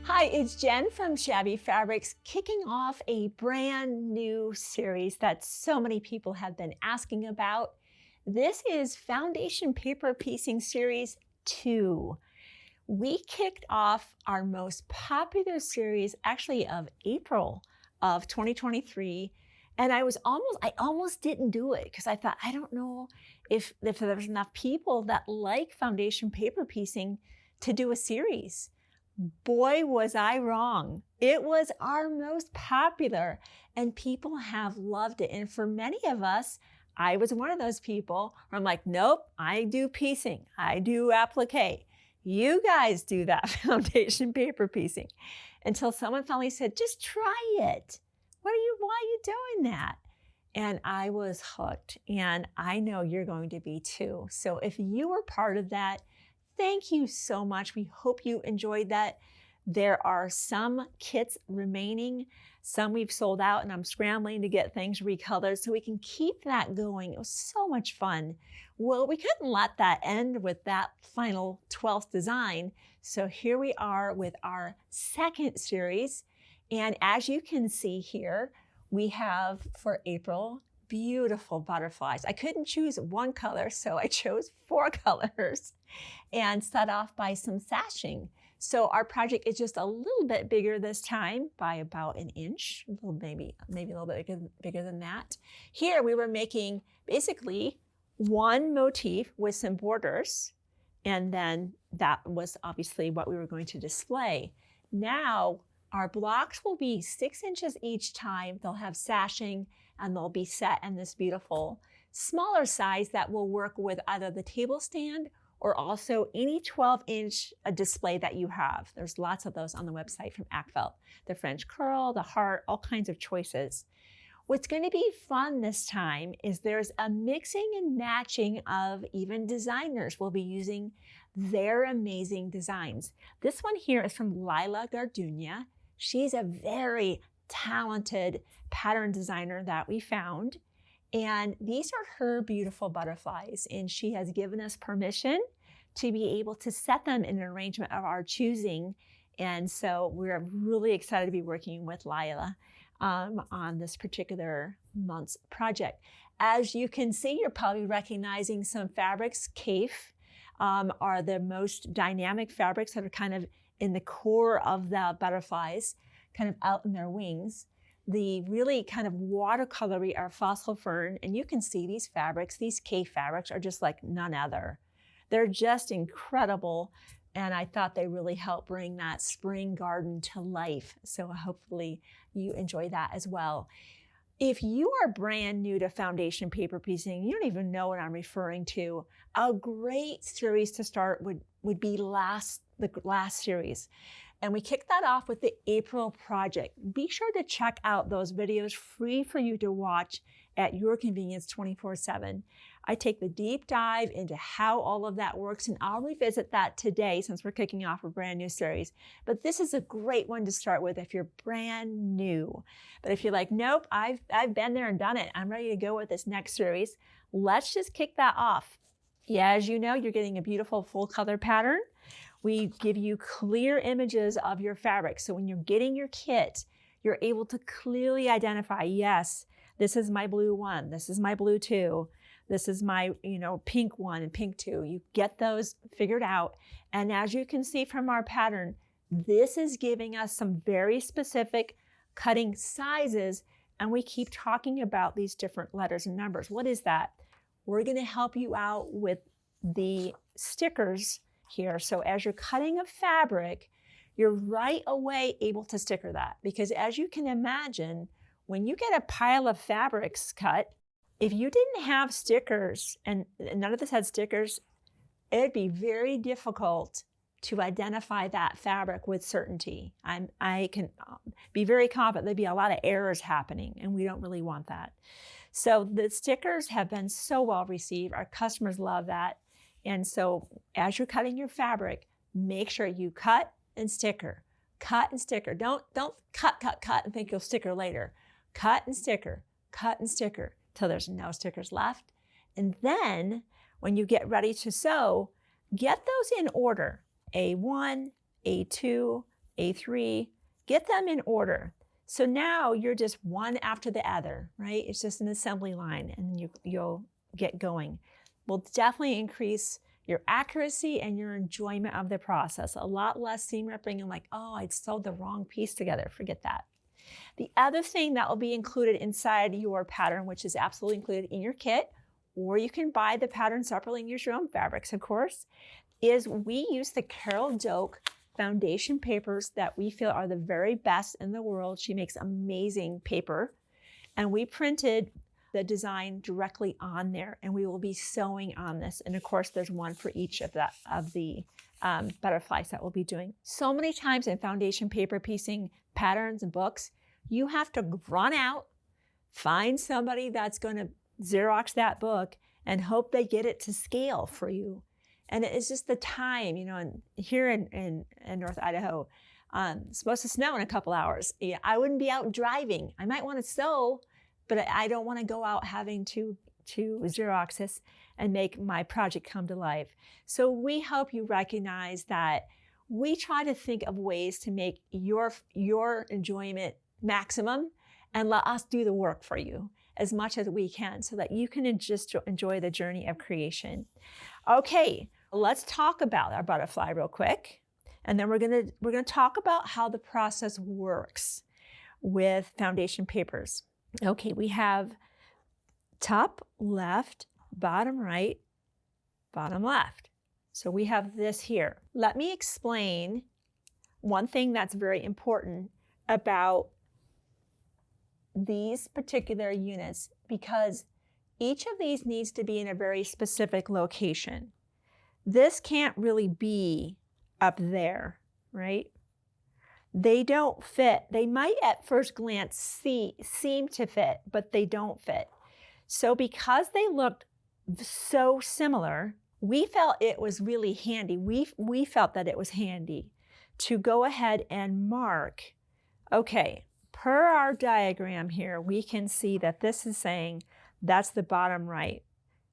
Hi, it's Jen from Shabby Fabrics, kicking off a brand new series that so many people have been asking about. This is Foundation Paper Piecing Series 2. We kicked off our most popular series actually of April of 2023. And I almost didn't do it because I thought, I don't know if there's enough people that like foundation paper piecing to do a series. Boy, was I wrong. It was our most popular and people have loved it. And for many of us, I was one of those people where I'm like, nope, I do piecing. I do applique. You guys do that foundation paper piecing. Until someone finally said, just try it. Why are you doing that? And I was hooked, and I know you're going to be too. So if you were part of that, thank you so much. We hope you enjoyed that. There are some kits remaining. Some we've sold out, and I'm scrambling to get things recolored so we can keep that going. It was so much fun. Well, we couldn't let that end with that final 12th design. So here we are with our second series. And as you can see here, we have for April, beautiful butterflies. I couldn't choose one color, so I chose 4 colors and set off by some sashing. So our project is just a little bit bigger this time by about an inch, maybe a little bit bigger than that. Here we were making basically one motif with some borders, and then that was obviously what we were going to display. Now our blocks will be 6 inches each time. They'll have sashing and they'll be set in this beautiful smaller size that will work with either the table stand or also any 12-inch display that you have. There's lots of those on the website from Ackfelt. The French curl, the heart, all kinds of choices. What's going to be fun this time is there's a mixing and matching of even designers will be using their amazing designs. This one here is from Lila Gardunia. She's a very talented pattern designer that we found. And these are her beautiful butterflies. And she has given us permission to be able to set them in an arrangement of our choosing. And so we're really excited to be working with Lila on this particular month's project. As you can see, you're probably recognizing some fabrics. Kaif are the most dynamic fabrics that are kind of in the core of the butterflies, kind of out in their wings. The really kind of watercolory are fossil fern, and you can see these fabrics, these Kaif fabrics are just like none other. They're just incredible, and I thought they really help bring that spring garden to life. So hopefully you enjoy that as well. If you are brand new to foundation paper piecing, you don't even know what I'm referring to, a great series to start would be the last series. And we kicked that off with the April project. Be sure to check out those videos, free for you to watch at your convenience 24/7. I take the deep dive into how all of that works, and I'll revisit that today since we're kicking off a brand new series. But this is a great one to start with if you're brand new. But if you're like, nope, I've been there and done it, I'm ready to go with this next series, let's just kick that off. Yeah, as you know, you're getting a beautiful full color pattern. We give you clear images of your fabric. So when you're getting your kit, you're able to clearly identify, yes, this is my blue 1, this is my blue 2, this is my pink 1 and pink 2. You get those figured out. And as you can see from our pattern, this is giving us some very specific cutting sizes. And we keep talking about these different letters and numbers. What is that? We're going to help you out with the stickers here. So as you're cutting a fabric, you're right away able to sticker that. Because as you can imagine, when you get a pile of fabrics cut, if you didn't have stickers and none of this had stickers, it'd be very difficult to identify that fabric with certainty. I can be very confident there'd be a lot of errors happening, and we don't really want that. So the stickers have been so well received. Our customers love that. And so as you're cutting your fabric, make sure you cut and sticker. Cut and sticker. Don't cut and think you'll sticker later. Cut and sticker till there's no stickers left. And then when you get ready to sew, get those in order. A1, A2, A3, get them in order. So now you're just one after the other, right? It's just an assembly line and you'll get going. Will definitely increase your accuracy and your enjoyment of the process. A lot less seam ripping and like, oh, I sewed the wrong piece together. Forget that. The other thing that will be included inside your pattern, which is absolutely included in your kit, or you can buy the pattern separately and use your own fabrics, of course, is we use the Carol Doak foundation papers that we feel are the very best in the world. She makes amazing paper. And we printed the design directly on there, and we will be sewing on this. And of course, there's one for each of the butterflies that we'll be doing. So many times in foundation paper piecing patterns and books, you have to run out, find somebody that's going to Xerox that book, and hope they get it to scale for you. And it's just the time, you know, and here in North Idaho, it's supposed to snow in a couple hours. Yeah, I wouldn't be out driving. I might want to sew, but I don't want to go out having to Xerox this and make my project come to life. So we hope you recognize that we try to think of ways to make your enjoyment maximum and let us do the work for you as much as we can so that you can just enjoy the journey of creation. Okay, let's talk about our butterfly real quick. And then we're gonna talk about how the process works with foundation papers. Okay, we have top left, bottom right, bottom left. So we have this here. Let me explain one thing that's very important about these particular units, because each of these needs to be in a very specific location. This can't really be up there, right? They don't fit. They might at first glance seem to fit, but they don't fit. So because they looked so similar, we felt it was really handy. We felt that it was handy to go ahead and mark, okay, per our diagram here, we can see that this is saying that's the bottom right.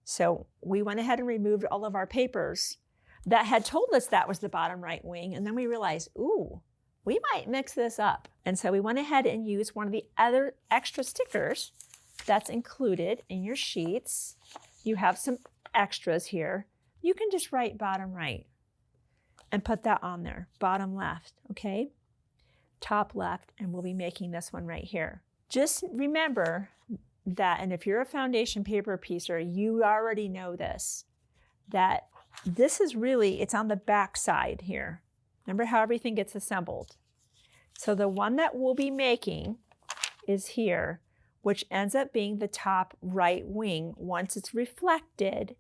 So we went ahead and removed all of our papers that had told us that was the bottom right wing. And then we realized, ooh, we might mix this up. And so we went ahead and used one of the other extra stickers that's included in your sheets. You have some extras here. You can just write bottom right and put that on there, bottom left, okay? Top left, and we'll be making this one right here. Just remember that, and if you're a foundation paper piecer, you already know this, that this is really, it's on the back side here. Remember how everything gets assembled. So the one that we'll be making is here, which ends up being the top right wing once it's reflected,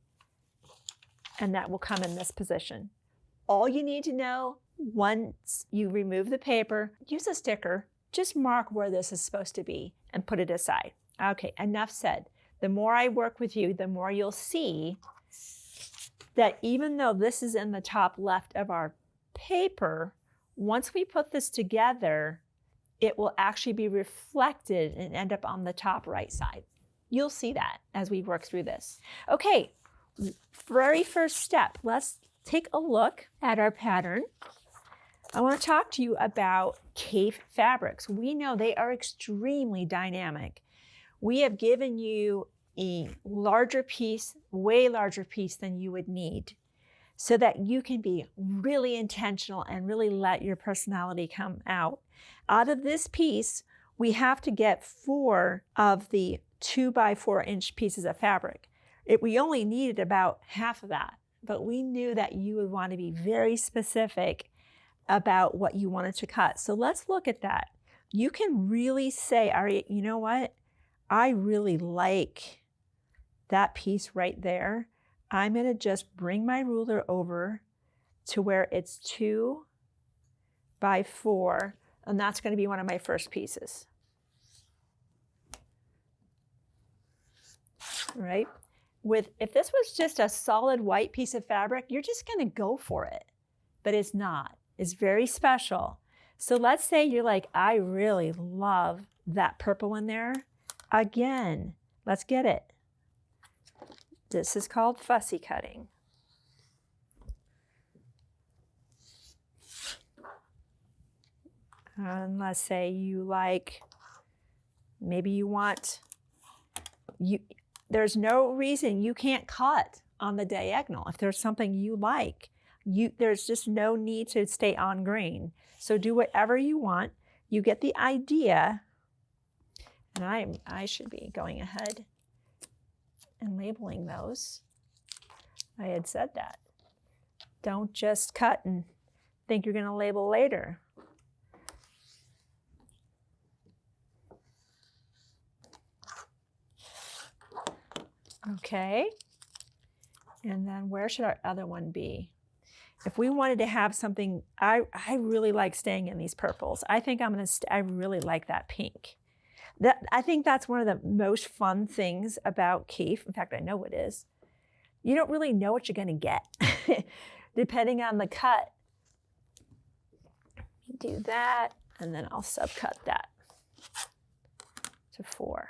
and that will come in this position. All you need to know, once you remove the paper, use a sticker, just mark where this is supposed to be and put it aside. Okay, enough said. The more I work with you, the more you'll see that even though this is in the top left of our paper, once we put this together, it will actually be reflected and end up on the top right side. You'll see that as we work through this. Okay, very first step, let's take a look at our pattern. I want to talk to you about Kaffe fabrics. We know they are extremely dynamic. We have given you a larger piece, way larger piece than you would need, so that you can be really intentional and really let your personality come out. Out of this piece, we have to get 4 of the 2 by 4 inch pieces of fabric. We only needed about half of that, but we knew that you would want to be very specific about what you wanted to cut. So let's look at that. You can really say, Ari, you know what? I really like that piece right there. I'm going to just bring my ruler over to where it's 2 by 4, and that's going to be one of my first pieces. All right? If this was just a solid white piece of fabric, you're just going to go for it, but it's not. It's very special. So let's say you're like, I really love that purple in there. Again, let's get it. This is called fussy cutting. . And let's say you like, maybe you want, there's no reason you can't cut on the diagonal. If there's something you like, there's just no need to stay on grain. So do whatever you want. You get the idea. And I should be going ahead and labeling those. I had said that. Don't just cut and think you're going to label later. Okay. And then where should our other one be? If we wanted to have something, I really like staying in these purples. I think I really like that pink. I think that's one of the most fun things about Keef. In fact, I know it is. You don't really know what you're going to get depending on the cut. Do that, and then I'll subcut that to 4.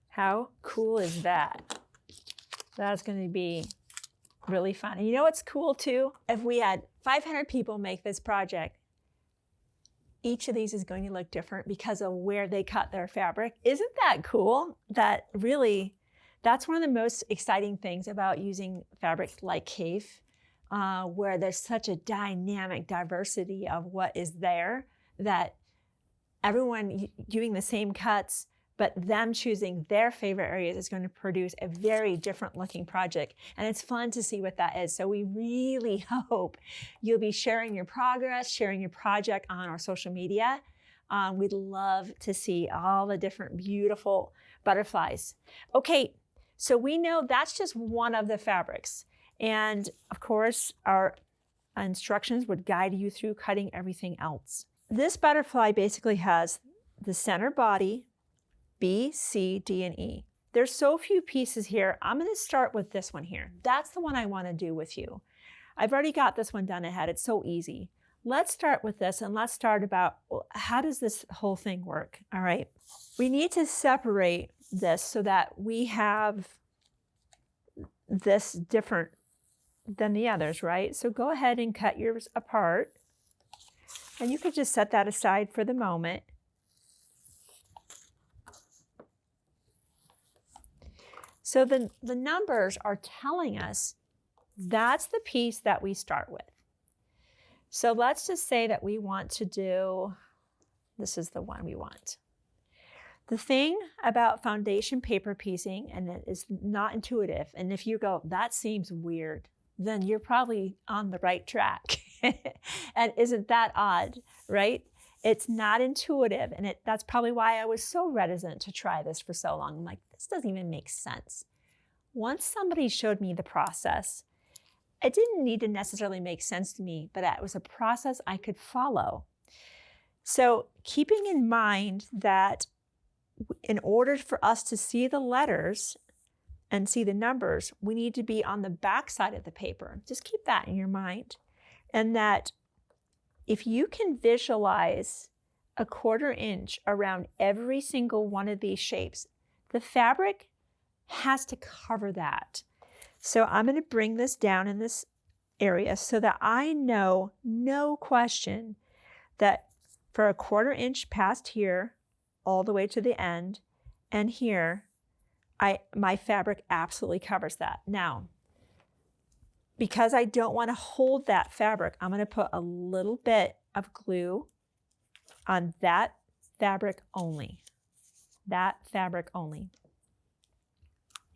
How cool is that? That's going to be really fun. And you know what's cool too? If we had 500 people make this project, each of these is going to look different because of where they cut their fabric. Isn't that cool? That really, that's one of the most exciting things about using fabric like Keef, where there's such a dynamic diversity of what is there, that everyone doing the same cuts, but them choosing their favorite areas is going to produce a very different looking project. And it's fun to see what that is. So we really hope you'll be sharing your progress, sharing your project on our social media. We'd love to see all the different beautiful butterflies. Okay, so we know that's just one of the fabrics. And of course, our instructions would guide you through cutting everything else. This butterfly basically has the center body, B, C, D, and E. There's so few pieces here. I'm going to start with this one here. That's the one I want to do with you. I've already got this one done ahead. It's so easy. Let's start with this, and let's start about, well, how does this whole thing work? All right. We need to separate this so that we have this different than the others, right? So go ahead and cut yours apart. And you could just set that aside for the moment. So the numbers are telling us that's the piece that we start with. So let's just say that we want to do, this is the one we want. The thing about foundation paper piecing, and it is not intuitive, and if you go, that seems weird, then you're probably on the right track. And isn't that odd, right? It's not intuitive, and that's probably why I was so reticent to try this for so long. I'm like, this doesn't even make sense. Once somebody showed me the process, it didn't need to necessarily make sense to me, but it was a process I could follow. So keeping in mind that in order for us to see the letters and see the numbers, we need to be on the back side of the paper. Just keep that in your mind. And that if you can visualize a 1/4 inch around every single one of these shapes, the fabric has to cover that. So I'm going to bring this down in this area so that I know, no question, that for a 1/4 inch past here, all the way to the end, and here, my fabric absolutely covers that. Now, because I don't want to hold that fabric, I'm going to put a little bit of glue on that fabric only. That fabric only.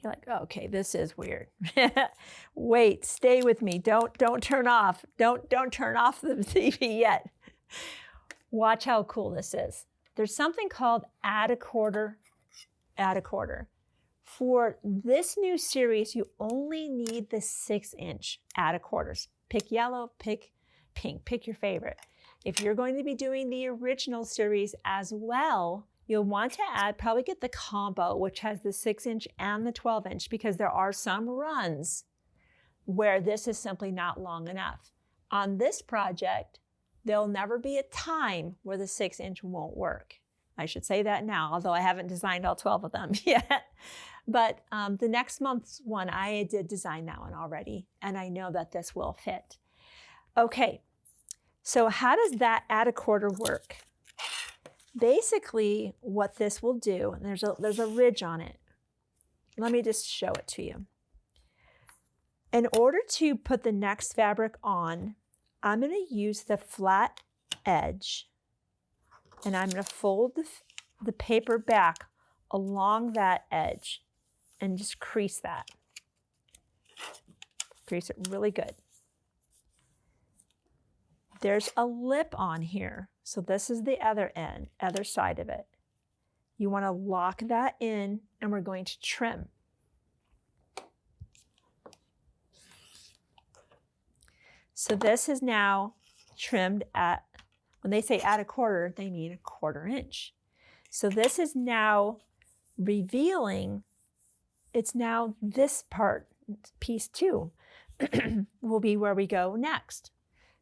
You're like, oh, okay, this is weird. Wait, stay with me. Don't turn off. Don't turn off the TV yet. Watch how cool this is. There's something called add a quarter, add a quarter. For this new series, you only need the 6-inch add a quarters. Pick yellow, pick pink, pick your favorite. If you're going to be doing the original series as well, you'll want to probably get the combo, which has the 6-inch and the 12-inch, because there are some runs where this is simply not long enough. On this project, there'll never be a time where the 6-inch won't work. I should say that now, although I haven't designed all 12 of them yet. But the next month's one, I did design that one already, and I know that this will fit. Okay, So how does that add a quarter work? Basically, what this will do, and there's a ridge on it. Let me just show it to you. In order to put the next fabric on, I'm going to use the flat edge, and I'm going to fold the paper back along that edge and just crease that. Crease it really good. There's a lip on here. So this is the other end, other side of it. You want to lock that in, and we're going to trim. So this is now trimmed at, when they say at a quarter, they mean a 1/4 inch. So this is now revealing, it's now this part, piece 2, will be where we go next.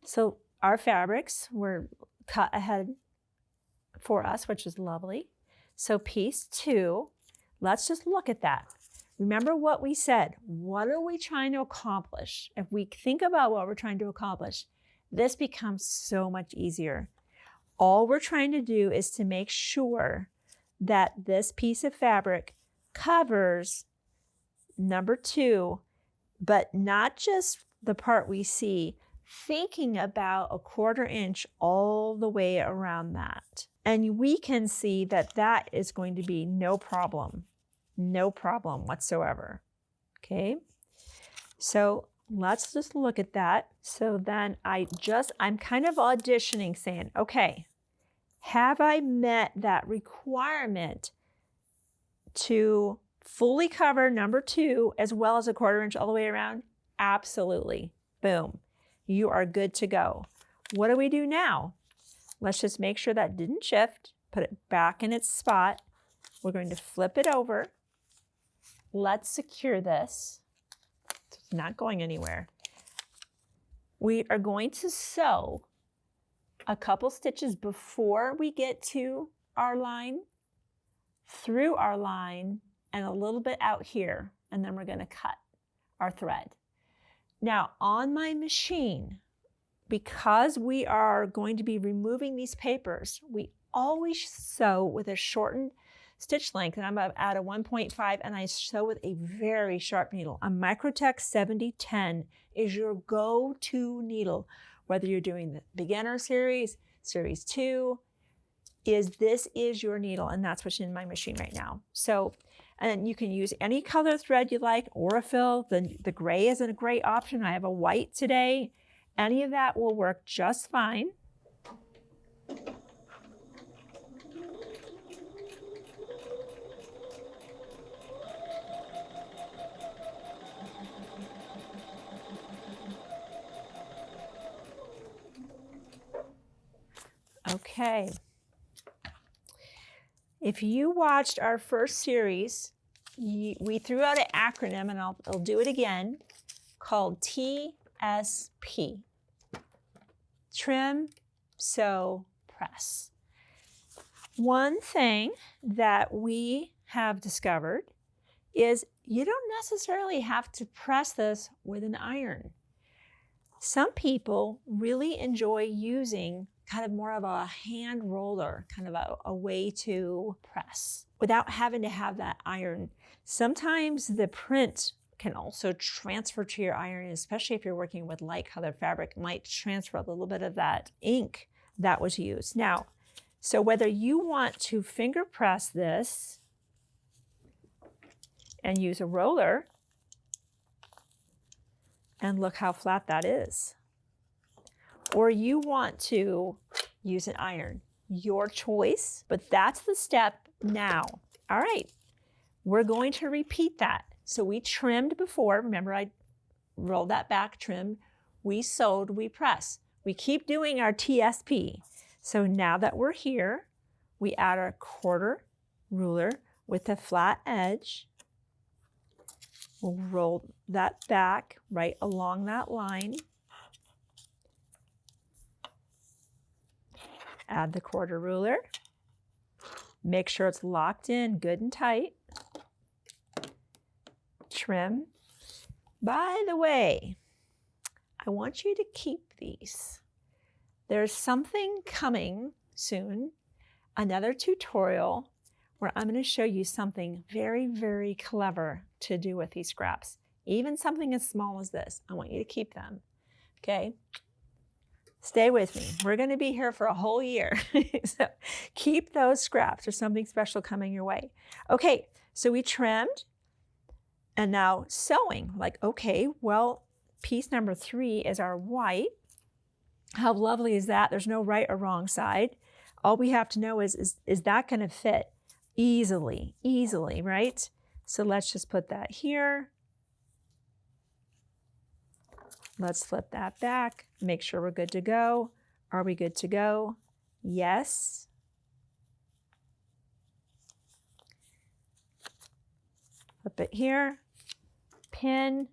So our fabrics were cut ahead for us, which is lovely. So piece 2, let's just look at that. Remember what we said. What are we trying to accomplish? If we think about what we're trying to accomplish, this becomes so much easier. All we're trying to do is to make sure that this piece of fabric covers number 2, but not just the part we see, thinking about a 1/4 inch all the way around that. And we can see that that is going to be no problem whatsoever. Okay, so let's just look at that. So then I'm kind of auditioning, saying, okay, have I met that requirement to fully cover number 2 as well as a 1/4 inch all the way around? Absolutely. Boom. You are good to go. What do we do now? Let's just make sure that didn't shift, put it back in its spot. We're going to flip it over. Let's secure this. It's not going anywhere. We are going to sew a couple stitches before we get to our line, through our line, and a little bit out here, and then we're going to cut our thread. Now on my machine, because we are going to be removing these papers, we always sew with a shortened stitch length, and I'm at a 1.5, and I sew with a very sharp needle. A Microtech 7010 is your go-to needle, whether you're doing the beginner series, series 2, this is your needle, and that's what's in my machine right now. So, and you can use any color thread you like, Aurifil, the gray is a great option. I have a white today. Any of that will work just fine. Okay. If you watched our first series, we threw out an acronym, and I'll do it again, called TSP. Trim, sew, press. One thing that we have discovered is you don't necessarily have to press this with an iron. Some people really enjoy using kind of more of a hand roller, kind of a way to press without having to have that iron. Sometimes the print can also transfer to your iron, especially if you're working with light colored fabric, might transfer a little bit of that ink that was used. Now, so whether you want to finger press this and use a roller, and look how flat that is, or you want to use an iron, your choice, but that's the step now. All right, we're going to repeat that. So we trimmed before, remember I rolled that back, trimmed, we sewed, we press. We keep doing our TSP. So now that we're here, we add our 1/4 ruler with a flat edge. We'll roll that back right along that line. Add the 1/4 ruler. Make sure it's locked in good and tight. Trim. By the way, I want you to keep these. there's something coming soon, another tutorial where I'm going to show you something very, very clever to do with these scraps. Even something as small as this. I want you to keep them. Okay? Stay with me. We're going to be here for a whole year. So keep those scraps. There's something special coming your way. Okay, so we trimmed and now sewing. Like, okay, well, piece number 3 is our white. How lovely is that? There's no right or wrong side. All we have to know is that going to fit easily, right? So let's just put that here. Let's flip that back, make sure we're good to go. Are we good to go? Yes. Flip it here, pin,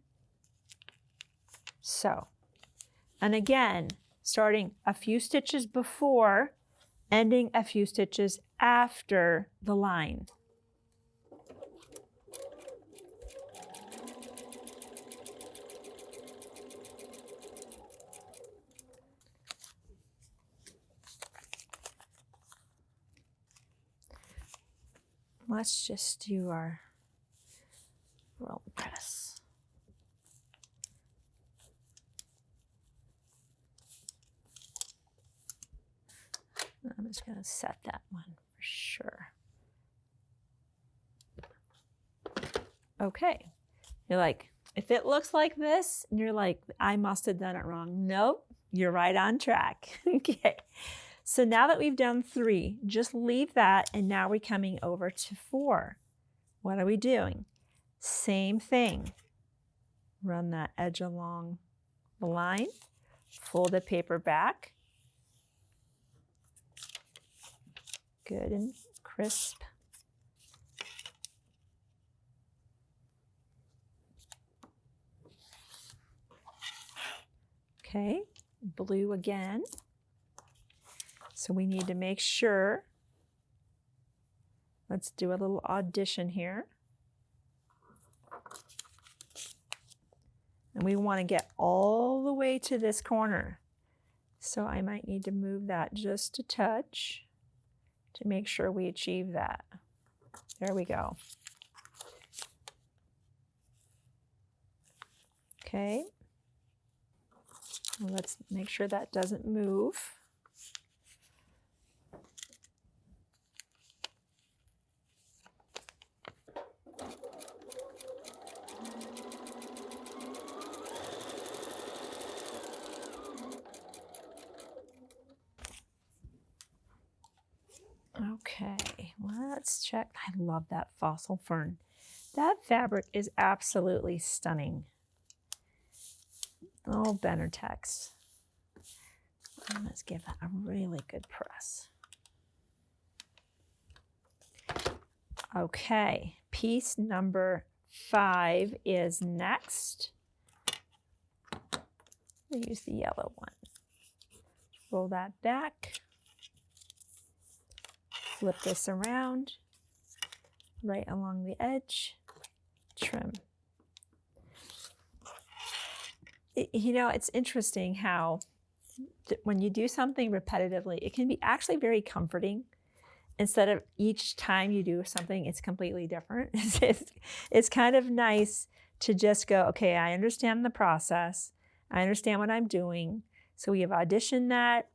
sew. And again, starting a few stitches before, ending a few stitches after the line. Let's just do our roll press. I'm just going to set that one for sure. Okay. You're like, if it looks like this, and you're like, I must have done it wrong. Nope, you're right on track. Okay. So now that we've done 3, just leave that, and now we're coming over to 4. What are we doing? Same thing. Run that edge along the line, fold the paper back. Good and crisp. Okay, blue again. So we need to make sure, let's do a little audition here. And we want to get all the way to this corner. So I might need to move that just a touch to make sure we achieve that. There we go. Okay. Let's make sure that doesn't move. Okay, let's check. I love that fossil fern. That fabric is absolutely stunning. Oh, Benartex. Let's give that a really good press. Okay, piece number 5 is next. We'll use the yellow one. Roll that back. Flip this around, right along the edge, trim. You know, it's interesting how when you do something repetitively, it can be actually very comforting. Instead of each time you do something, it's completely different. It's kind of nice to just go, okay, I understand the process. I understand what I'm doing. So we have auditioned that.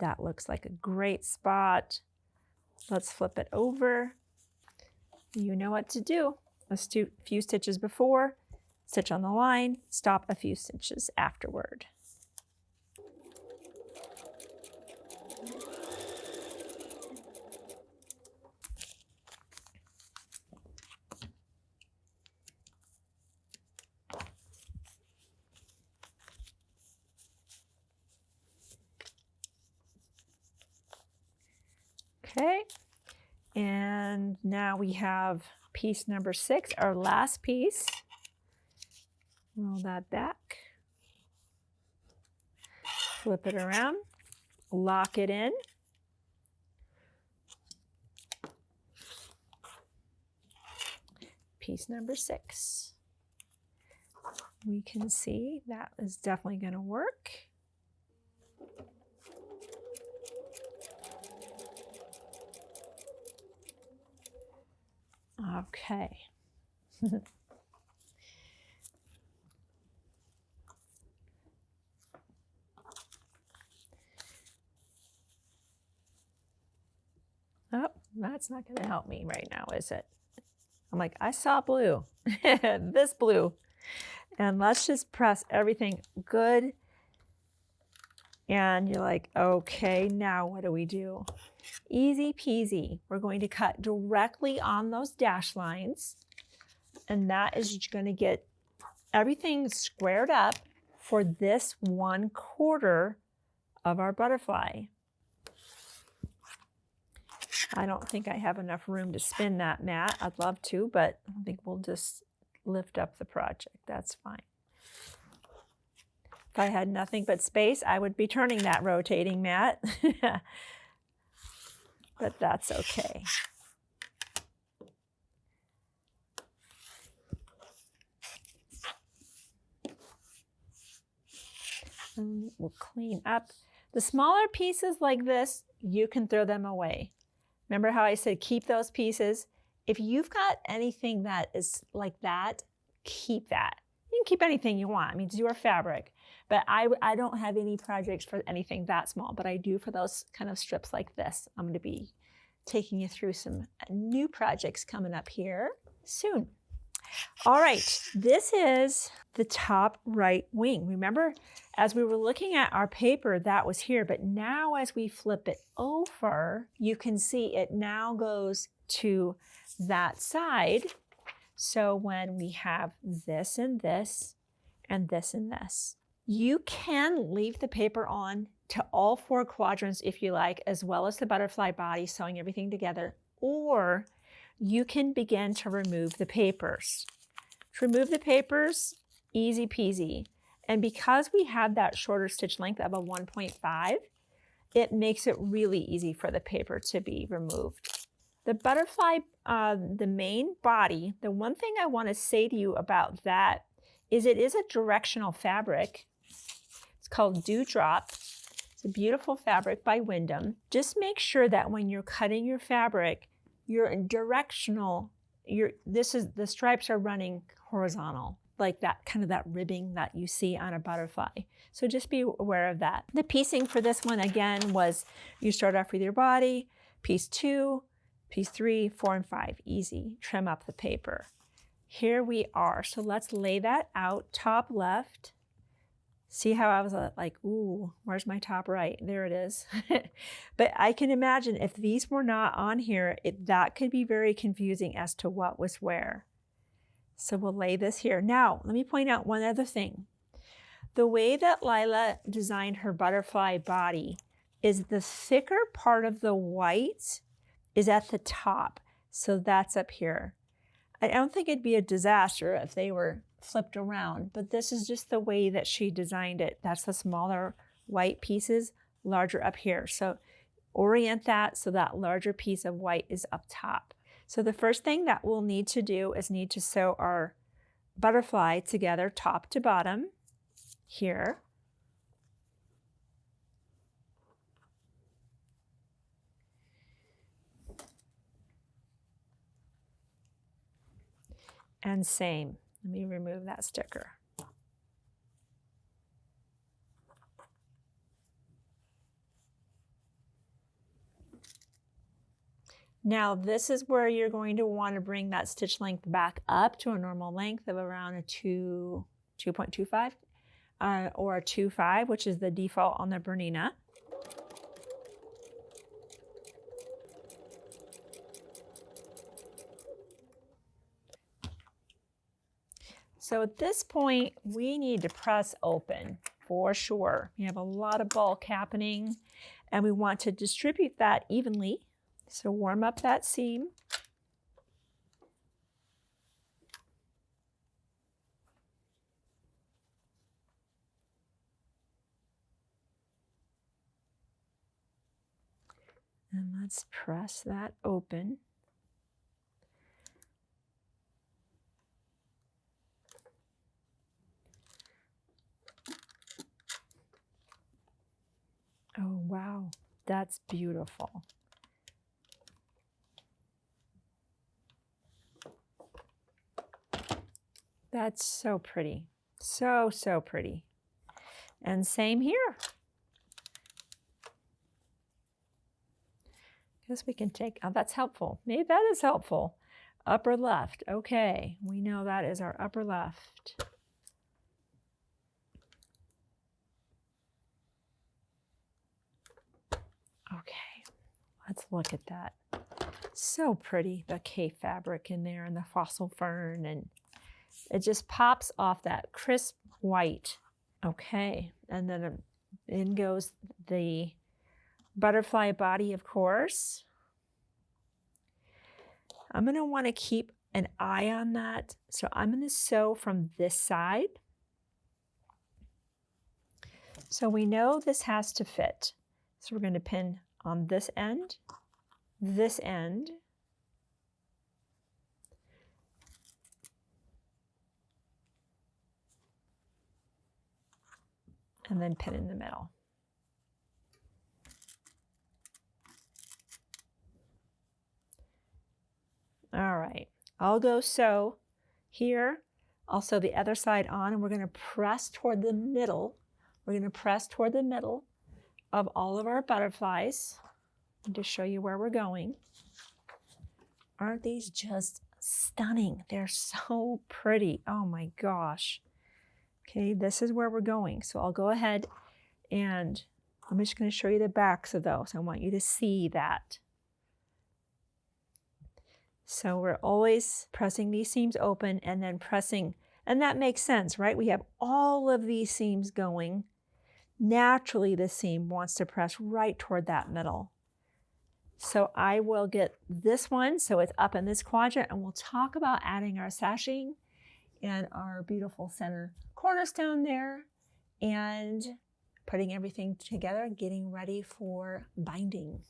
That looks like a great spot. Let's flip it over. You know what to do. Let's do a few stitches before, stitch on the line, stop a few stitches afterward. Okay, and now we have piece number 6, our last piece. Roll that back, flip it around, lock it in. Piece number 6. We can see that is definitely going to work. Okay. Oh, that's not going to help me right now, is it? I'm like, I saw blue, this blue. And let's just press everything good. And you're like, okay, now what do we do? Easy peasy. We're going to cut directly on those dash lines. And that is going to get everything squared up for this 1/4 of our butterfly. I don't think I have enough room to spin that, Matt. I'd love to, but I think we'll just lift up the project. That's fine. If I had nothing but space, I would be turning that rotating, Matt. But that's okay. And we'll clean up. The smaller pieces like this, you can throw them away. Remember how I said keep those pieces? If you've got anything that is like that, keep that. You can keep anything you want. I mean, it's your fabric. But I don't have any projects for anything that small, but I do for those kind of strips like this. I'm going to be taking you through some new projects coming up here soon. All right, this is the top right wing. Remember, as we were looking at our paper, that was here, but now as we flip it over, you can see it now goes to that side. So when we have this and this, and this and this, you can leave the paper on to all 4 quadrants if you like, as well as the butterfly body, sewing everything together, or you can begin to remove the papers. To remove the papers, easy peasy. And because we have that shorter stitch length of a 1.5, it makes it really easy for the paper to be removed. The butterfly, the main body, the one thing I want to say to you about that is it is a directional fabric. It's called Dewdrop. It's a beautiful fabric by Wyndham. Just make sure that when you're cutting your fabric, you're in directional. The stripes are running horizontal, like that kind of that ribbing that you see on a butterfly. So just be aware of that. The piecing for this one again was you start off with your body, piece 2, piece 3, 4, and 5. Easy. Trim up the paper. Here we are. So let's lay that out. Top left. See how I was like, ooh, where's my top right? There it is. But I can imagine if these were not on here, that could be very confusing as to what was where. So we'll lay this here. Now, let me point out one other thing. The way that Lila designed her butterfly body is the thicker part of the white is at the top. So that's up here. I don't think it'd be a disaster if they were flipped around, but this is just the way that she designed it. That's the smaller white pieces, larger up here. So orient that so that larger piece of white is up top. So the first thing that we'll need to do is need to sew our butterfly together top to bottom here. And same. Let me remove that sticker. Now this is where you're going to want to bring that stitch length back up to a normal length of around a 2.25 or a 2.5, which is the default on the BERNINA. So at this point, we need to press open for sure. We have a lot of bulk happening and we want to distribute that evenly. So warm up that seam. And let's press that open. Oh, wow, that's beautiful. That's so pretty. So, so pretty. And same here. Guess we can take, oh, that's helpful. Maybe that is helpful. Upper left. Okay, we know that is our upper left. Okay, let's look at that. So pretty, the K fabric in there and the fossil fern, and it just pops off that crisp white. Okay, and then in goes the butterfly body, of course. I'm going to want to keep an eye on that. So I'm going to sew from this side. So we know this has to fit. So we're going to pin on this end, and then pin in the middle. All right, I'll go sew here, also the other side on, and we're going to press toward the middle. We're going to press toward the middle of all of our butterflies and to show you where we're going. Aren't these just stunning? They're so pretty. Oh my gosh. Okay, this is where we're going. So I'll go ahead and I'm just going to show you the backs of those. I want you to see that. So we're always pressing these seams open and then pressing, and that makes sense, right? We have all of these seams going. Naturally, the seam wants to press right toward that middle. So I will get this one, so it's up in this quadrant, and we'll talk about adding our sashing and our beautiful center cornerstone there and putting everything together, getting ready for binding.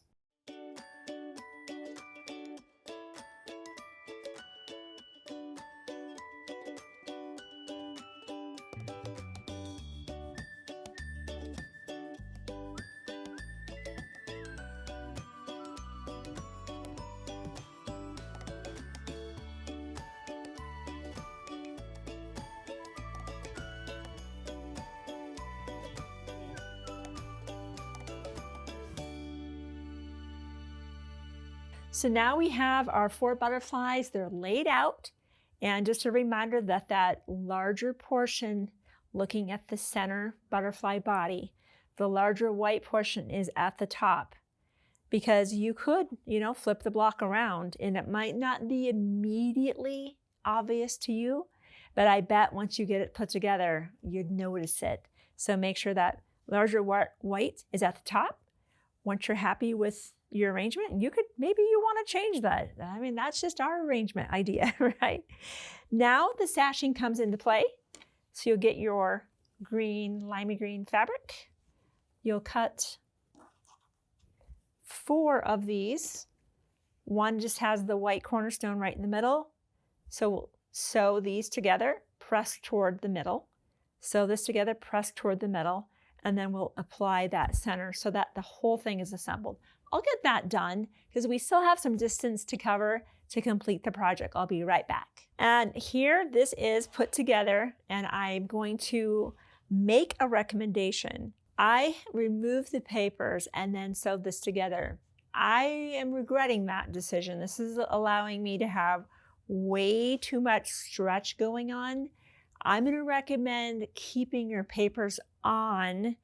So now we have our 4 butterflies, they're laid out. And just a reminder that that larger portion looking at the center butterfly body, the larger white portion is at the top. Because you could, flip the block around and it might not be immediately obvious to you, but I bet once you get it put together, you'd notice it. So make sure that larger white is at the top. Once you're happy with your arrangement, and maybe you want to change that. I mean, that's just our arrangement idea, right? Now the sashing comes into play. So you'll get your green, limey green fabric. You'll cut 4 of these. One just has the white cornerstone right in the middle. So we'll sew these together, press toward the middle. Sew this together, press toward the middle, and then we'll apply that center so that the whole thing is assembled. I'll get that done because we still have some distance to cover to complete the project. I'll be right back. And here this is put together, and I'm going to make a recommendation. I removed the papers and then sewed this together. I am regretting that decision. This is allowing me to have way too much stretch going on. I'm going to recommend keeping your papers on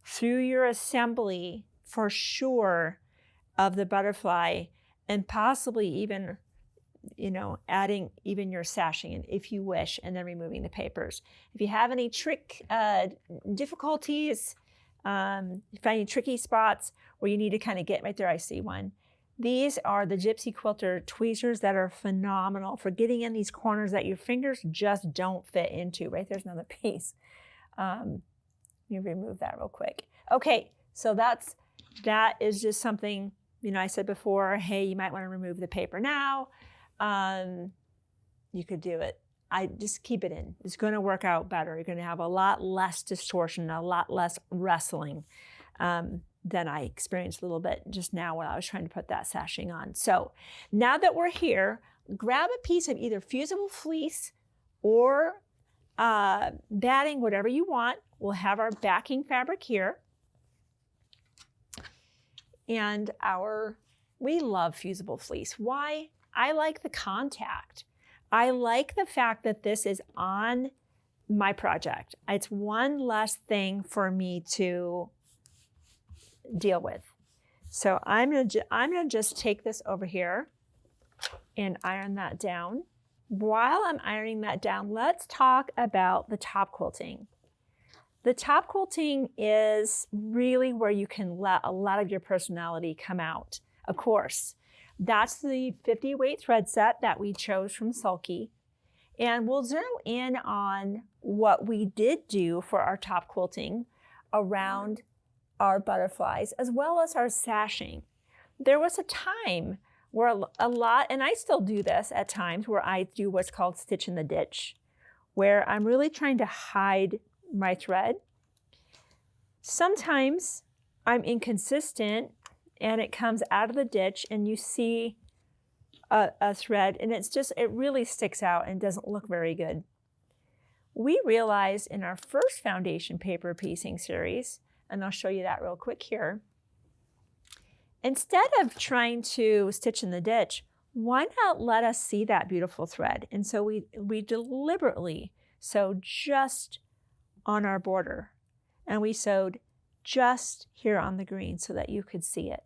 through your assembly for sure of the butterfly, and possibly even, adding even your sashing in if you wish, and then removing the papers. If you have any difficulties, finding tricky spots where you need to kind of get right there, I see one. These are the Gypsy Quilter tweezers that are phenomenal for getting in these corners that your fingers just don't fit into. Right there's another piece. Let me remove that real quick. Okay, so that is just something, I said before, hey, you might want to remove the paper now. You could do it. I just keep it in. It's going to work out better. You're going to have a lot less distortion, a lot less wrestling than I experienced a little bit just now when I was trying to put that sashing on. So now that we're here, grab a piece of either fusible fleece or batting, whatever you want. We'll have our backing fabric here. And we love fusible fleece. Why? I like the contact. I like the fact that this is on my project. It's one less thing for me to deal with. So I'm gonna just take this over here and iron that down. While I'm ironing that down, let's talk about the top quilting. The top quilting is really where you can let a lot of your personality come out. Of course, that's the 50 weight thread set that we chose from Sulky. And we'll zero in on what we did do for our top quilting around our butterflies, as well as our sashing. There was a time where a lot, and I still do this at times, where I do what's called stitch in the ditch, where I'm really trying to hide my thread. Sometimes I'm inconsistent and it comes out of the ditch and you see a thread and it really sticks out and doesn't look very good. We realized in our first foundation paper piecing series, and I'll show you that real quick here, instead of trying to stitch in the ditch, why not let us see that beautiful thread? And so we deliberately sewed just on our border, and we sewed just here on the green so that you could see it.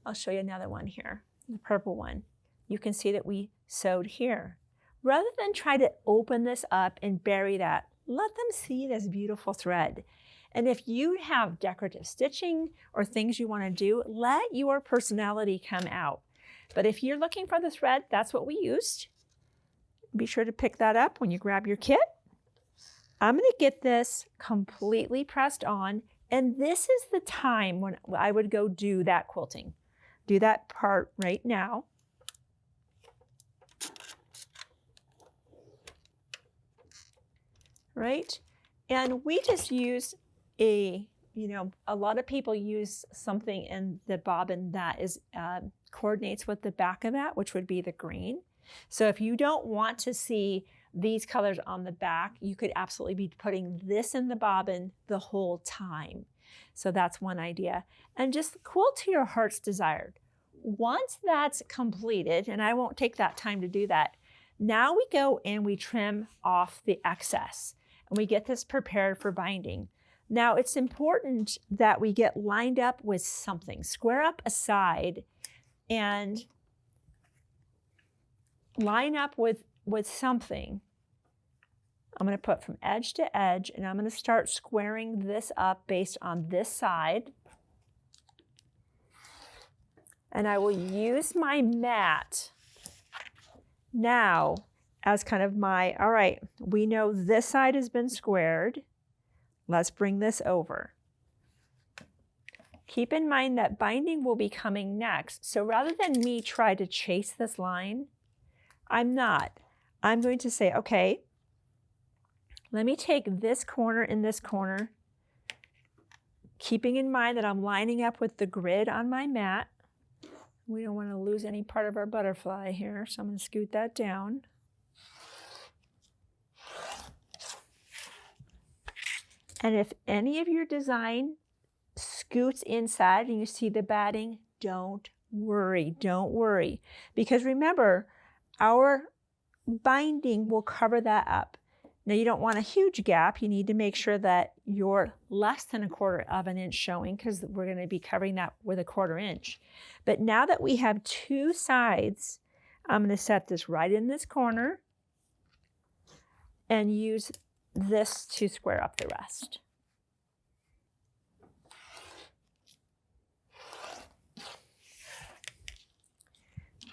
I'll show you another one here, the purple one. You can see that we sewed here. Rather than try to open this up and bury that, let them see this beautiful thread. And if you have decorative stitching or things you want to do, let your personality come out. But if you're looking for the thread, that's what we used. Be sure to pick that up when you grab your kit. I'm going to get this completely pressed on, and this is the time when I would go do that quilting. Do that part right now. Right? And we just use a lot of people use something in the bobbin that is coordinates with the back of that, which would be the green. So if you don't want to see these colors on the back, you could absolutely be putting this in the bobbin the whole time. So that's one idea. And just quilt to your heart's desired. Once that's completed, and I won't take that time to do that, now we go and we trim off the excess. And we get this prepared for binding. Now it's important that we get lined up with something. Square up a side and line up with something. I'm going to put from edge to edge, and I'm going to start squaring this up based on this side. And I will use my mat now as kind of all right, we know this side has been squared. Let's bring this over. Keep in mind that binding will be coming next. So rather than me try to chase this line, I'm not. I'm going to say, okay, let me take this corner and this corner, keeping in mind that I'm lining up with the grid on my mat. We don't want to lose any part of our butterfly here, so I'm going to scoot that down. And if any of your design scoots inside and you see the batting, don't worry, don't worry. Because remember, our binding will cover that up. Now you don't want a huge gap. You need to make sure that you're less than 1/4 of an inch showing, because we're going to be covering that with 1/4 inch. But now that we have two sides, I'm going to set this right in this corner and use this to square up the rest.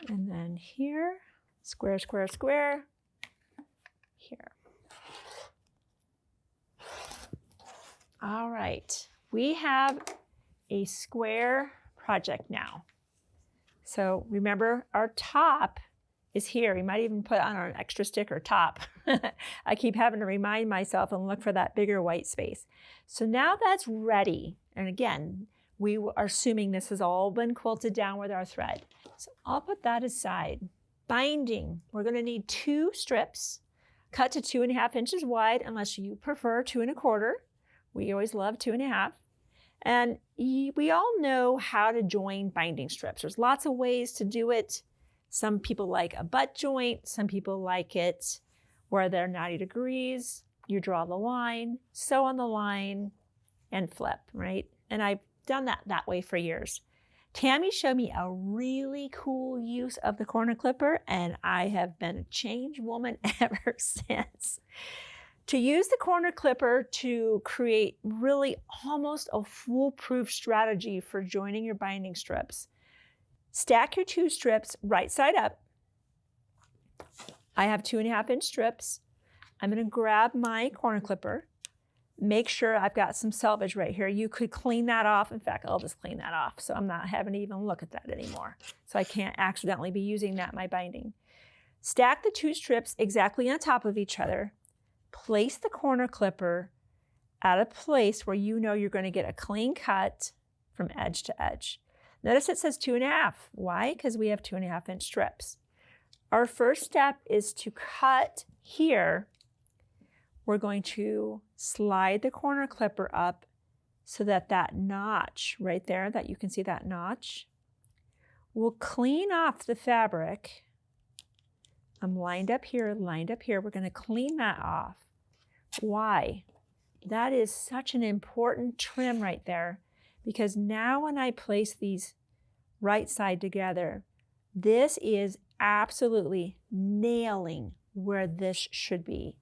And then here, square, square, square, here. All right, we have a square project now. So remember, our top is here. We might even put on our extra sticker top. I keep having to remind myself and look for that bigger white space. So now that's ready. And again, we are assuming this has all been quilted down with our thread. So I'll put that aside. Binding, we're going to need 2 strips, cut to 2.5 inches wide, unless you prefer 2 1/4. We always love 2.5. And we all know how to join binding strips. There's lots of ways to do it. Some people like a butt joint. Some people like it where they're 90 degrees. You draw the line, sew on the line, and flip, right? And I've done that way for years. Tammy showed me a really cool use of the corner clipper, and I have been a changed woman ever since. To use the corner clipper to create really almost a foolproof strategy for joining your binding strips. Stack your 2 strips right side up. I have 2.5 inch strips. I'm going to grab my corner clipper. Make sure I've got some selvage right here. You could clean that off. In fact, I'll just clean that off, so I'm not having to even look at that anymore. So I can't accidentally be using that in my binding. Stack the 2 strips exactly on top of each other. Place the corner clipper at a place where you know you're going to get a clean cut from edge to edge. Notice it says 2.5. Why? Because we have 2.5 inch strips. Our first step is to cut here. We're going to slide the corner clipper up so that that notch right there, that you can see that notch, will clean off the fabric. I'm lined up here, lined up here. We're going to clean that off. Why? That is such an important trim right there, because now when I place these right side together, this is absolutely nailing where this should be.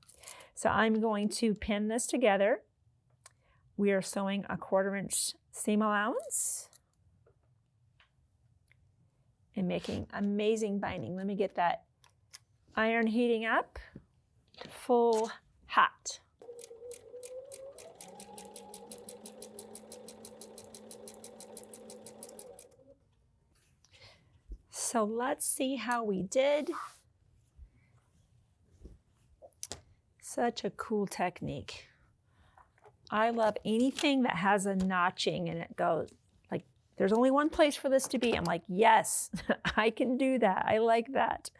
So I'm going to pin this together. We are sewing a 1/4 inch seam allowance and making amazing binding. Let me get that iron heating up to full hot. So let's see how we did. Such a cool technique. I love anything that has a notching and it goes like, there's only one place for this to be. I'm like, yes, I can do that. I like that.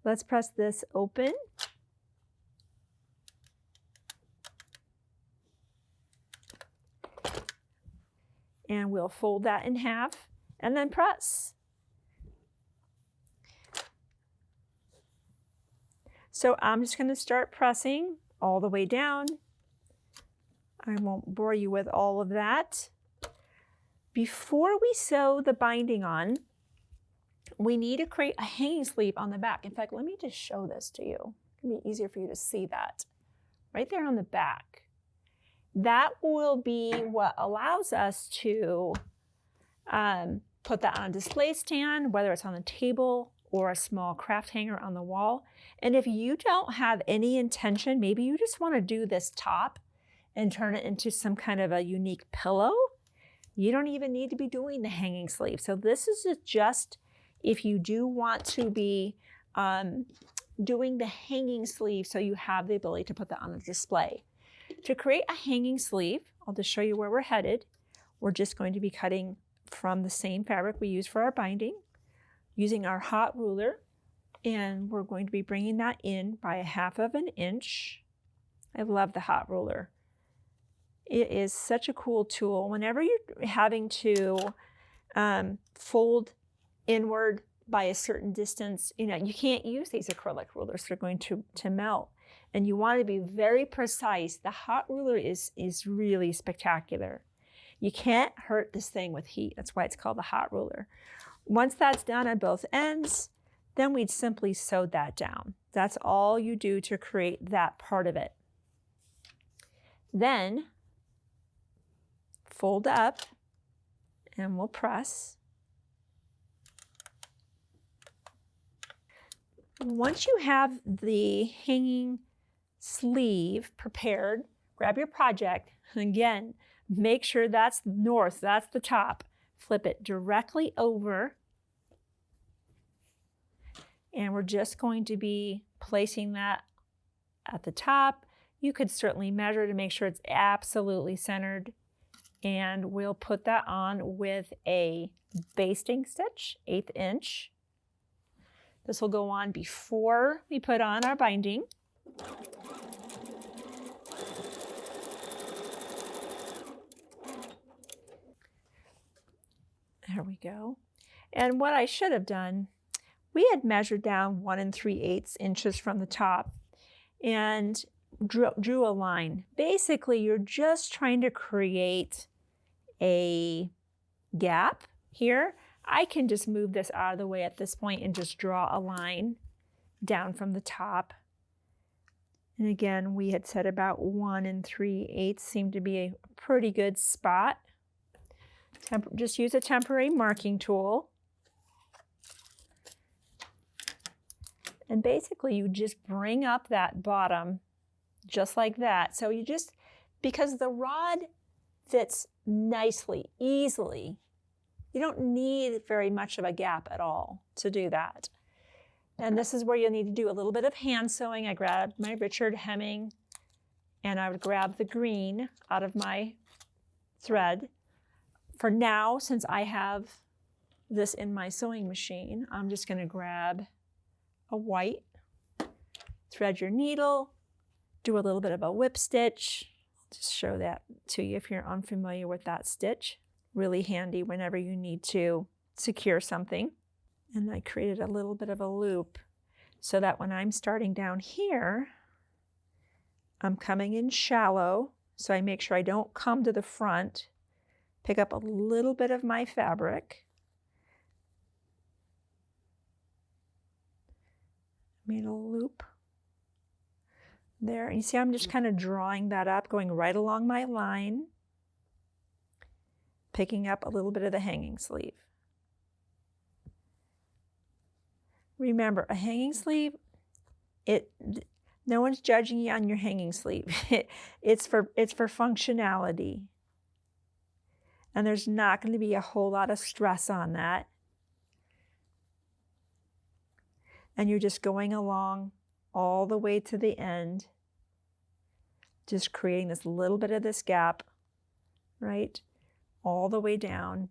Let's press this open. And we'll fold that in half and then press. So I'm just going to start pressing all the way down. I won't bore you with all of that. Before we sew the binding on, we need to create a hanging sleeve on the back. In fact, let me just show this to you. It'll be easier for you to see that. Right there on the back. That will be what allows us to put that on a display stand, whether it's on the table or a small craft hanger on the wall. And if you don't have any intention, maybe you just want to do this top and turn it into some kind of a unique pillow, you don't even need to be doing the hanging sleeve. So this is just if you do want to be doing the hanging sleeve so you have the ability to put that on a display. To create a hanging sleeve, I'll just show you where we're headed. We're just going to be cutting from the same fabric we use for our binding, using our hot ruler, and we're going to be bringing that in by 1/2 inch. I love the hot ruler. It is such a cool tool. Whenever you're having to fold inward by a certain distance, you can't use these acrylic rulers. They're going to melt. And you want to be very precise. The hot ruler is really spectacular. You can't hurt this thing with heat. That's why it's called the hot ruler. Once that's done on both ends, then we'd simply sew that down. That's all you do to create that part of it. Then fold up and we'll press. Once you have the hanging sleeve prepared, grab your project. Again, make sure that's north, that's the top. Flip it directly over. And we're just going to be placing that at the top. You could certainly measure to make sure it's absolutely centered. And we'll put that on with a basting stitch, 1/8 inch. This will go on before we put on our binding. There we go. And what I should have done, we had measured down 1 3/8 inches from the top and drew a line. Basically, you're just trying to create a gap here. I can just move this out of the way at this point and just draw a line down from the top. And again, we had said about 1 3/8 seemed to be a pretty good spot. Just use a temporary marking tool. And basically you just bring up that bottom just like that. So you just, because the rod fits nicely, easily, you don't need very much of a gap at all to do that. And this is where you'll need to do a little bit of hand sewing. I grabbed my Richard hemming and I would grab the green out of my thread. For now, since I have this in my sewing machine, I'm just going to grab a white, thread your needle, do a little bit of a whip stitch. I'll just show that to you if you're unfamiliar with that stitch. Really handy whenever you need to secure something. And I created a little bit of a loop so that when I'm starting down here, I'm coming in shallow. So I make sure I don't come to the front, pick up a little bit of my fabric. Made a loop there. And you see I'm just kind of drawing that up, going right along my line, picking up a little bit of the hanging sleeve. Remember, a hanging sleeve, no one's judging you on your hanging sleeve. It's for functionality. And there's not going to be a whole lot of stress on that. And you're just going along all the way to the end, just creating this little bit of this gap, right, all the way down,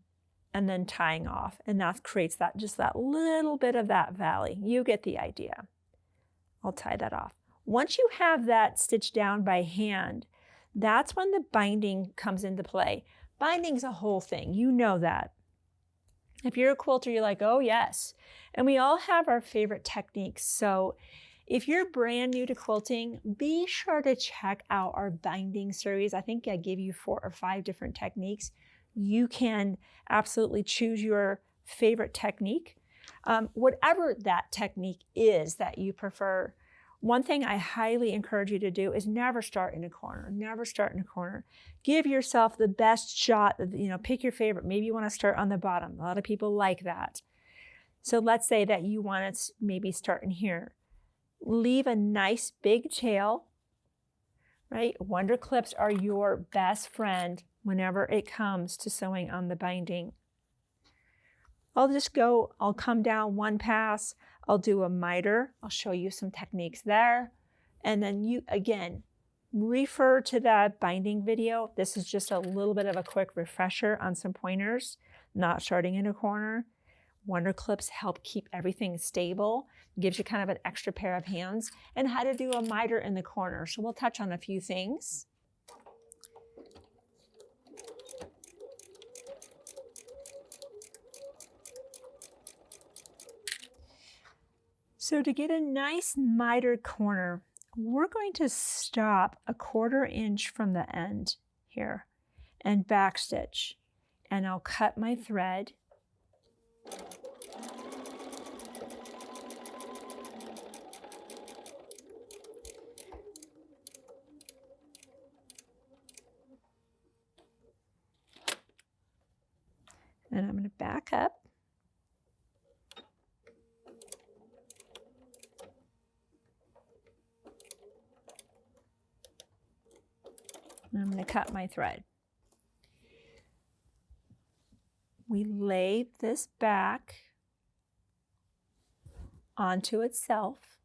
and then tying off. And that creates that, just that little bit of that valley. You get the idea. I'll tie that off. Once you have that stitched down by hand, that's when the binding comes into play. Binding's a whole thing. You know that. If you're a quilter, you're like, oh yes. And we all have our favorite techniques. So if you're brand new to quilting, be sure to check out our binding series. I think I give you 4 or 5 different techniques. You can absolutely choose your favorite technique. Whatever that technique is that you prefer, one thing I highly encourage you to do is never start in a corner. Never start in a corner. Give yourself the best shot. Pick your favorite. Maybe you want to start on the bottom. A lot of people like that. So let's say that you want to maybe start in here. Leave a nice big tail, right? Wonder clips are your best friend whenever it comes to sewing on the binding. I'll come down one pass. I'll do a miter. I'll show you some techniques there. And then you, again, refer to that binding video. This is just a little bit of a quick refresher on some pointers, not starting in a corner. Wonder clips help keep everything stable, gives you kind of an extra pair of hands, and how to do a miter in the corner. So we'll touch on a few things. So to get a nice miter corner, we're going to stop a 1/4 inch from the end here and backstitch. And I'll cut my thread. And I'm going to back up. I'm going to cut my thread. We lay this back onto itself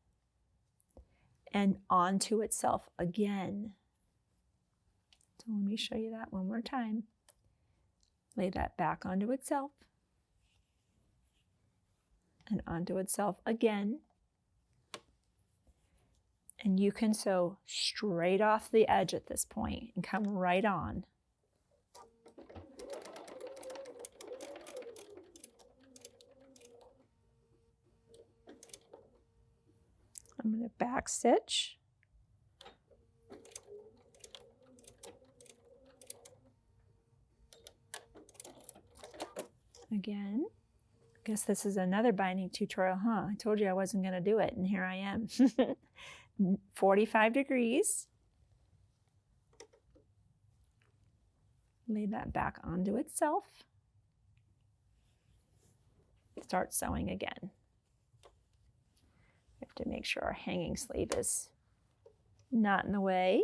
and onto itself again. So let me show you that one more time. Lay that back onto itself and onto itself again. And you can sew straight off the edge at this point and come right on. I'm going to back stitch. Again. I guess this is another binding tutorial, huh? I told you I wasn't going to do it, and here I am. 45 degrees. Lay that back onto itself. Start sewing again. We have to make sure our hanging sleeve is not in the way.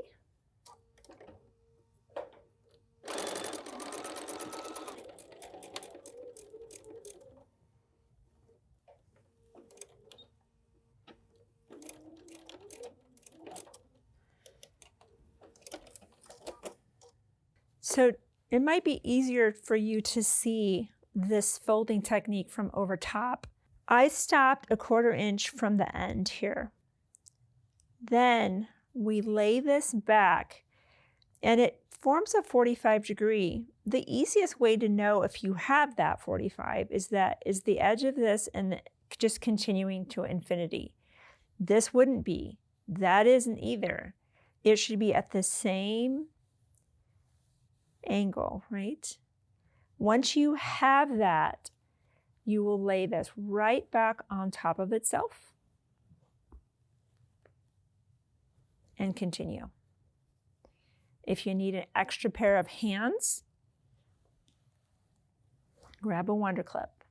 So it might be easier for you to see this folding technique from over top. I stopped a 1/4 inch from the end here. Then we lay this back and it forms a 45 degree. The easiest way to know if you have that 45 is the edge of this and just continuing to infinity. This wouldn't be. That isn't either. It should be at the same angle, right? Once you have that, you will lay this right back on top of itself and continue. If you need an extra pair of hands, grab a wonder clip.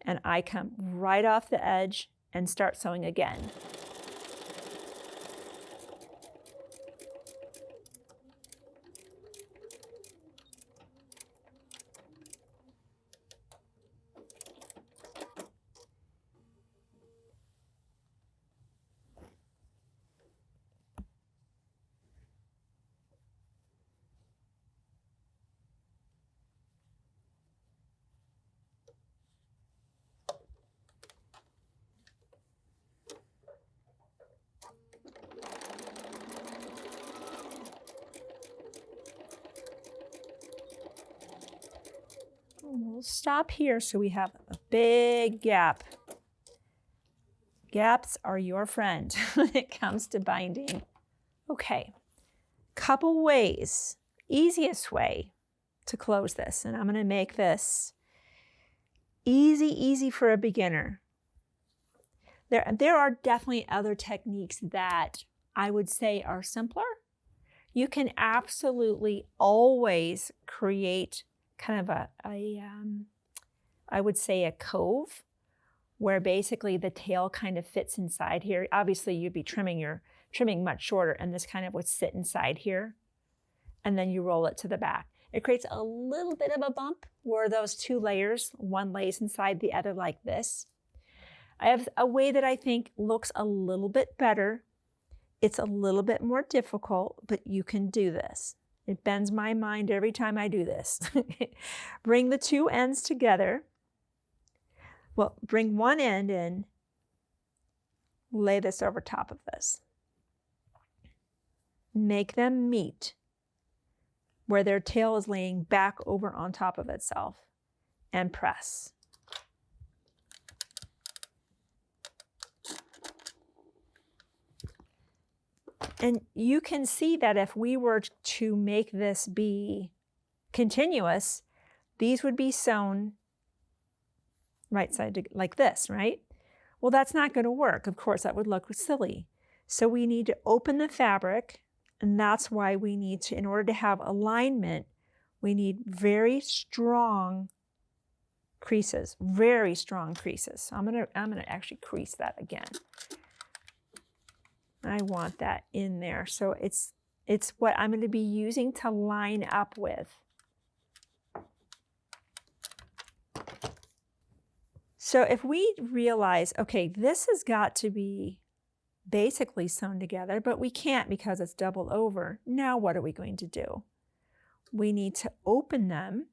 And I come right off the edge and start sewing again. We'll stop here so we have a big gap. Gaps are your friend when it comes to binding. Okay, couple ways. Easiest way to close this, and I'm going to make this easy for a beginner. There are definitely other techniques that I would say are simpler. You can absolutely always create kind of I would say a cove where basically the tail kind of fits inside here. Obviously you'd be trimming much shorter, and this kind of would sit inside here, and then you roll it to the back. It creates a little bit of a bump where those two layers, one lays inside the other like this. I have a way that I think looks a little bit better. It's a little bit more difficult, but you can do this. It bends my mind every time I do this. Bring the two ends together. Well, bring one end in, lay this over top of this. Make them meet where their tail is laying back over on top of itself, and press. And you can see that if we were to make this be continuous, these would be sewn right side to, like this, right? Well, that's not going to work. Of course, that would look silly. So we need to open the fabric, and that's why we need to, in order to have alignment, we need very strong creases, very strong creases. So I'm gonna actually crease that again. I want that in there. So it's what I'm going to be using to line up with. So if we realize, okay, this has got to be basically sewn together, but we can't because it's doubled over. Now what are we going to do? We need to open them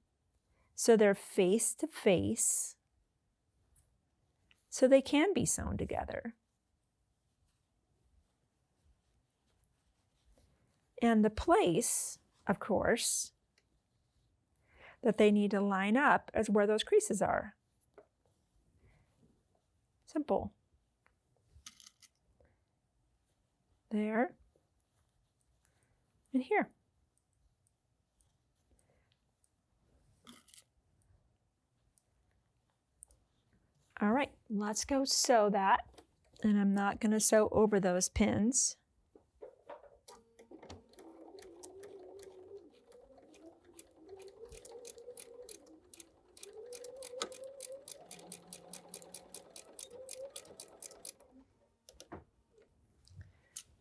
so they're face to face so they can be sewn together. And the place, of course, that they need to line up is where those creases are. Simple. There and here. All right, let's go sew that. And I'm not going to sew over those pins.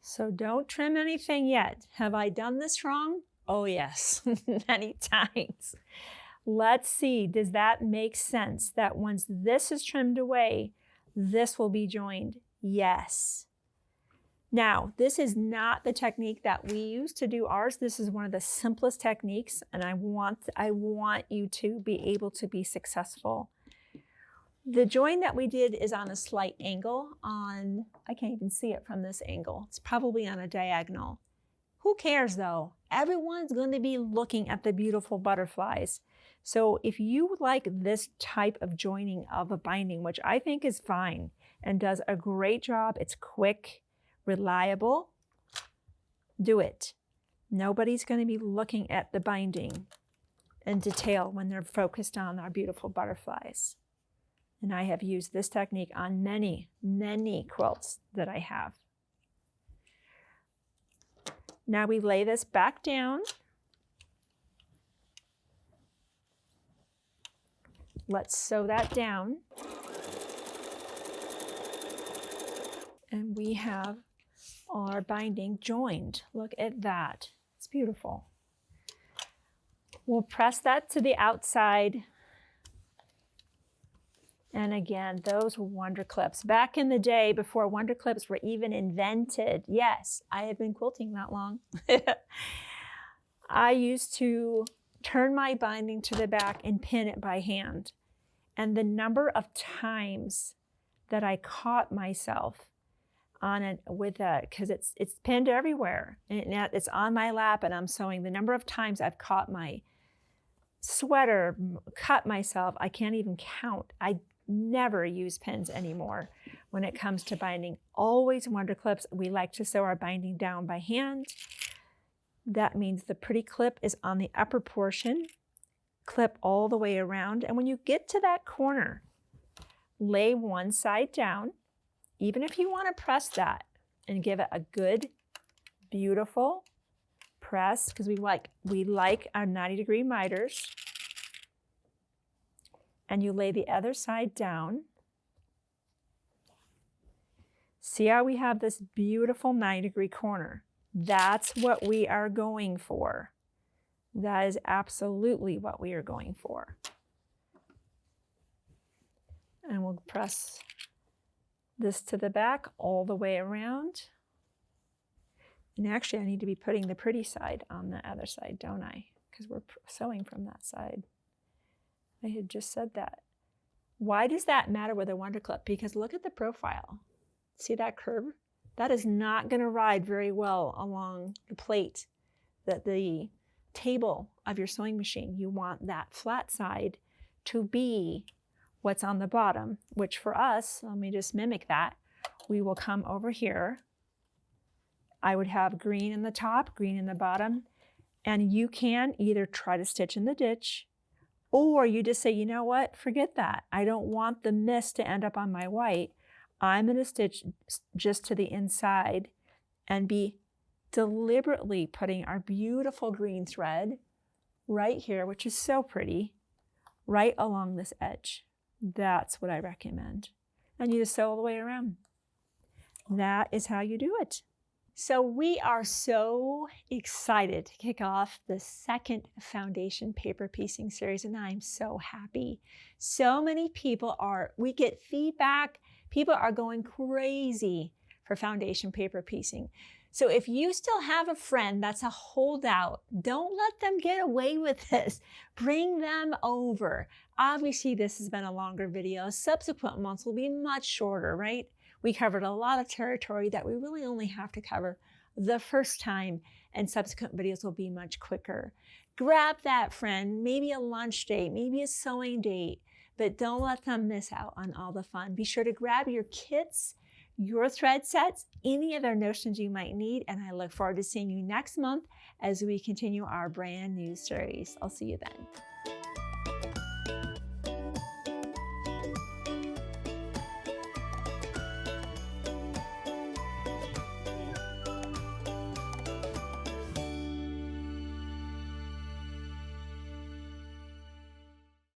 So don't trim anything yet. Have I done this wrong? Oh yes, many times. Let's see, does that make sense that once this is trimmed away, this will be joined? Yes. Now, this is not the technique that we use to do ours. This is one of the simplest techniques, and I want you to be able to be successful. The join that we did is on a slight angle on, I can't even see it from this angle. It's probably on a diagonal. Who cares though? Everyone's going to be looking at the beautiful butterflies. So if you like this type of joining of a binding, which I think is fine and does a great job, it's quick, reliable, do it. Nobody's going to be looking at the binding in detail when they're focused on our beautiful butterflies. And I have used this technique on many, many quilts that I have. Now we lay this back down. Let's sew that down. And we have our binding joined. Look at that. It's beautiful. We'll press that to the outside. And again, those wonder clips. Back in the day, before wonder clips were even invented, yes, I have been quilting that long. I used to turn my binding to the back and pin it by hand. And the number of times that I caught myself on it with that, because it's pinned everywhere, and it's on my lap and I'm sewing. The number of times I've caught my sweater, cut myself, I can't even count. I never use pins anymore when it comes to binding. Always wonder clips. We like to sew our binding down by hand. That means the pretty clip is on the upper portion, clip all the way around. And when you get to that corner, lay one side down, even if you want to press that and give it a good, beautiful press, because we like our 90-degree miters. And you lay the other side down. See how we have this beautiful 90-degree corner? That's what we are going for. That is absolutely what we are going for. And we'll press this to the back all the way around. And actually, I need to be putting the pretty side on the other side, don't I? Because we're sewing from that side. I had just said that. Why does that matter with a wonder clip? Because look at the profile. See that curve? That is not going to ride very well along the plate, the table of your sewing machine. You want that flat side to be what's on the bottom, which for us, let me just mimic that. We will come over here. I would have green in the top, green in the bottom, and you can either try to stitch in the ditch, or you just say, you know what, forget that. I don't want the mist to end up on my white. I'm going to stitch just to the inside and be deliberately putting our beautiful green thread right here, which is so pretty, right along this edge. That's what I recommend. And you just sew all the way around. That is how you do it. So we are so excited to kick off the second foundation paper piecing series, and I'm so happy. So many people we get feedback. People are going crazy for foundation paper piecing. So if you still have a friend that's a holdout, don't let them get away with this. Bring them over. Obviously, this has been a longer video. Subsequent months will be much shorter, right? We covered a lot of territory that we really only have to cover the first time, and subsequent videos will be much quicker. Grab that friend, maybe a lunch date, maybe a sewing date, but don't let them miss out on all the fun. Be sure to grab your kits, your thread sets, any other notions you might need, and I look forward to seeing you next month as we continue our brand new series. I'll see you then.